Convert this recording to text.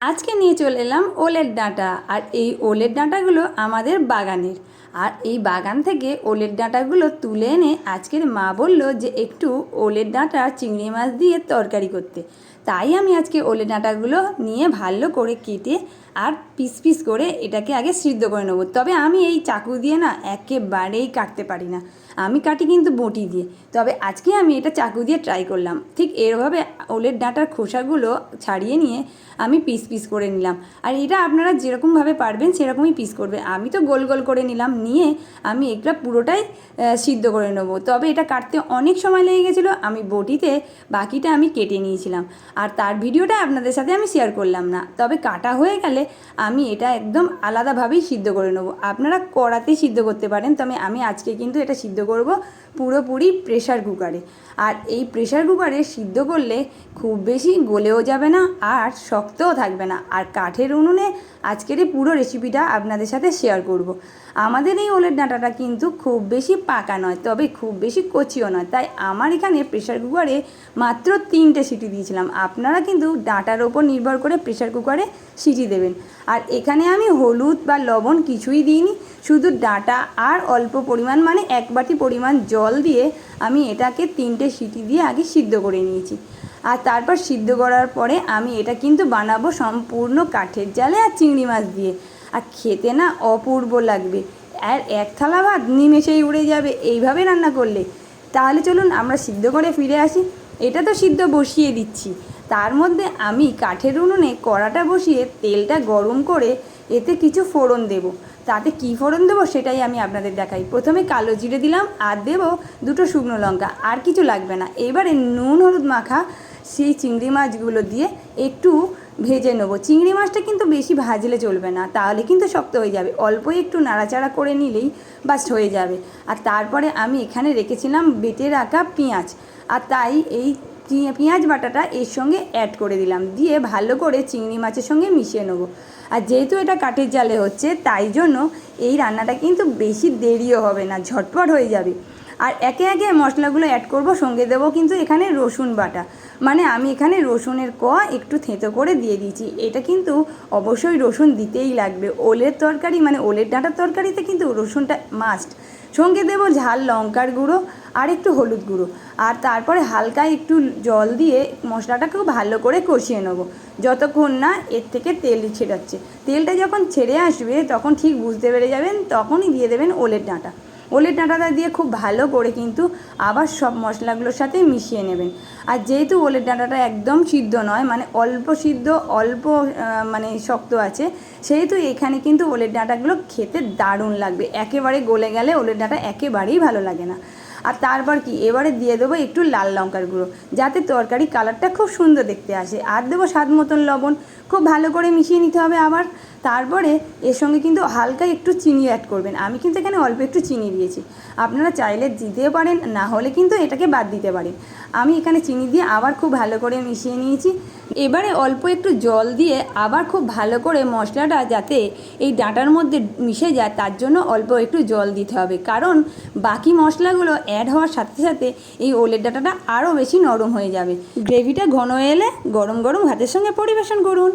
আজকে নিয়ে চলে এলাম ওলের ডাঁটা। আর এই ওলের ডাঁটাগুলো আমাদের বাগানের। আর এই বাগান থেকে ওলের ডাঁটাগুলো তুলে এনে আজকের মা বলল যে একটু ওলের ডাঁটা চিংড়ি মাছ দিয়ে তরকারি করতে। তাই আমি আজকে ওলের ডাঁটাগুলো নিয়ে ভালো করে কেটে আর পিস পিস করে এটাকে আগে সিদ্ধ করে নেবো। তবে আমি এই চাকু দিয়ে না একেবারেই কাটতে পারি না, আমি কাটি কিন্তু বটি দিয়ে। তবে আজকে আমি এটা চাকু দিয়ে ট্রাই করলাম। ঠিক এরভাবে ওলের ডাঁটার খোসাগুলো ছাড়িয়ে নিয়ে আমি পিস পিস করে নিলাম। আর এটা আপনারা যেরকমভাবে পারবেন সেরকমই পিস করবে। আমি তো গোল গোল করে নিলাম, নিয়ে আমি এটা পুরোটাই সিদ্ধ করে নেবো। তবে এটা কাটতে অনেক সময় লেগে গেছিলো, আমি বটিতে বাকিটা আমি কেটে নিয়েছিলাম। আর তার ভিডিওটা আপনাদের সাথে আমি শেয়ার করলাম না। তবে কাটা হয়ে গেলে আমি এটা একদম আলাদাভাবেই সিদ্ধ করে নেবো। আপনারা কড়াতেই সিদ্ধ করতে পারেন, তবে আমি আজকে কিন্তু এটা সিদ্ধ করব পুরোপুরি প্রেশার কুকারে। আর এই প্রেশার কুকারে সিদ্ধ করলে খুব বেশি গলেও যাবে না আর শক্তও থাকবে না। আর কাঠের উনুনে আজকের এই পুরো রেসিপিটা আপনাদের সাথে শেয়ার করব। আমাদের এই ওলের ডাঁটাটা কিন্তু খুব বেশি পাকা নয়, তবে খুব বেশি কচিও নয়। তাই আমার এখানে প্রেশার কুকারে মাত্র 3টে সিটি দিয়েছিলাম। আপনারা কিন্তু ডাঁটার ওপর নির্ভর করে প্রেশার কুকারে সিটি দেবেন। আর এখানে আমি হলুদ বা লবণ কিছুই দিইনি, শুধু ডাঁটা আর অল্প পরিমাণ মানে 1 বাটি পরিমাণ জল দিয়ে আমি এটাকে 3টে সিটি দিয়ে আগে সিদ্ধ করে নিয়েছি। আর তারপর সিদ্ধ করার পরে আমি এটা কিন্তু বানাবো সম্পূর্ণ কাঠের জালে আর চিংড়ি মাছ দিয়ে। আর খেতে না অপূর্ব লাগবে, আর 1 থালা ভাত নিমেষেই উড়ে যাবে এইভাবে রান্না করলে। তাহলে চলুন আমরা সিদ্ধ করে ফিরে আসি। এটা তো সিদ্ধ বসিয়ে দিচ্ছি, তার মধ্যে আমি কাঠের উনুনে কড়াটা বসিয়ে তেলটা গরম করে এতে কিছু ফোড়ন দেব। তাতে কী ফোড়ন দেবো সেটাই আমি আপনাদের দেখাই। প্রথমে কালো জিরে দিলাম আর দেবো 2টো শুকনো লঙ্কা, আর কিছু লাগবে না। এবারে নুন হলুদ মাখা সেই চিংড়ি মাছগুলো দিয়ে একটু ভেজে নেবো। চিংড়ি মাছটা কিন্তু বেশি ভাজলে চলবে না, তাহলে কিন্তু শক্ত হয়ে যাবে। অল্প একটু নাড়াচাড়া করে নিলেই বাস হয়ে যাবে। আর তারপরে আমি এখানে রেখেছিলাম বেটে রাখা পেঁয়াজ, আর তাই এই পেঁয়াজ বাটাটা এর সঙ্গে অ্যাড করে দিলাম, দিয়ে ভালো করে চিংড়ি মাছের সঙ্গে মিশিয়ে নেবো। আর যেহেতু এটা কাঠের জালে হচ্ছে তাই জন্য এই রান্নাটা কিন্তু বেশি দেরিও হবে না, ঝটপট হয়ে যাবে। আর একে একে মশলাগুলো অ্যাড করব, সঙ্গে দেবো কিন্তু এখানে রসুন বাটা। মানে আমি এখানে রসুনের একটু থেঁতো করে দিয়ে দিয়েছি। এটা কিন্তু অবশ্যই রসুন দিতেই লাগবে, ওলের তরকারি মানে ওলের ডাঁটার তরকারিতে কিন্তু রসুনটা মাস্ট। সঙ্গে দেবো ঝাল লঙ্কার গুঁড়ো আর একটু হলুদ গুঁড়ো। আর তারপরে হালকা একটু জল দিয়ে মশলাটাকেও ভালো করে কষিয়ে নেবো যতক্ষণ না এর থেকে তেল ছেড়াচ্ছে। তেলটা যখন ছেড়ে আসবে তখন ঠিক বুঝতে পেরে যাবেন, তখনই দিয়ে দেবেন ওলের ডাঁটা। ওলের ডাঁটাটা দিয়ে খুব ভালো করে কিন্তু আবার সব মশলাগুলোর সাথে মিশিয়ে নেবেন। আর যেহেতু ওলের ডাঁটাটা একদম সিদ্ধ নয়, মানে অল্প সিদ্ধ অল্প মানে শক্ত আছে, সেহেতু এখানে কিন্তু ওলের ডাঁটাগুলো খেতে দারুণ লাগবে। একেবারে গলে গেলে ওলের ডাঁটা একেবারেই ভালো লাগে না। আর তারপর কি এবারে দিয়ে দেবো একটু লাল লঙ্কার গুঁড়ো, যাতে তরকারি কালারটা খুব সুন্দর দেখতে আসে। আর দেবো স্বাদ মতন লবণ। খুব ভালো করে মিশিয়ে নিতে হবে আবার। তারপরে এর সঙ্গে কিন্তু হালকা একটু চিনি অ্যাড করবেন। আমি কিন্তু এখানে অল্প একটু চিনি দিয়েছি, আপনারা চাইলে দিতেও পারেন, না হলে কিন্তু এটাকে বাদ দিতে পারেন। আমি এখানে চিনি দিয়ে আবার খুব ভালো করে মিশিয়ে নিয়েছি। এবারে অল্প একটু জল দিয়ে আবার খুব ভালো করে মশলাটা যাতে এই ডাঁটার মধ্যে মিশে যায় তার জন্য অল্প একটু জল দিতে হবে, কারণ বাকি মশলাগুলো অ্যাড হওয়ার সাথে সাথে এই ওলের ডাঁটাটা আরও বেশি নরম হয়ে যাবে। গ্রেভিটা ঘন এলে গরম গরম ভাতের সঙ্গে পরিবেশন করুন।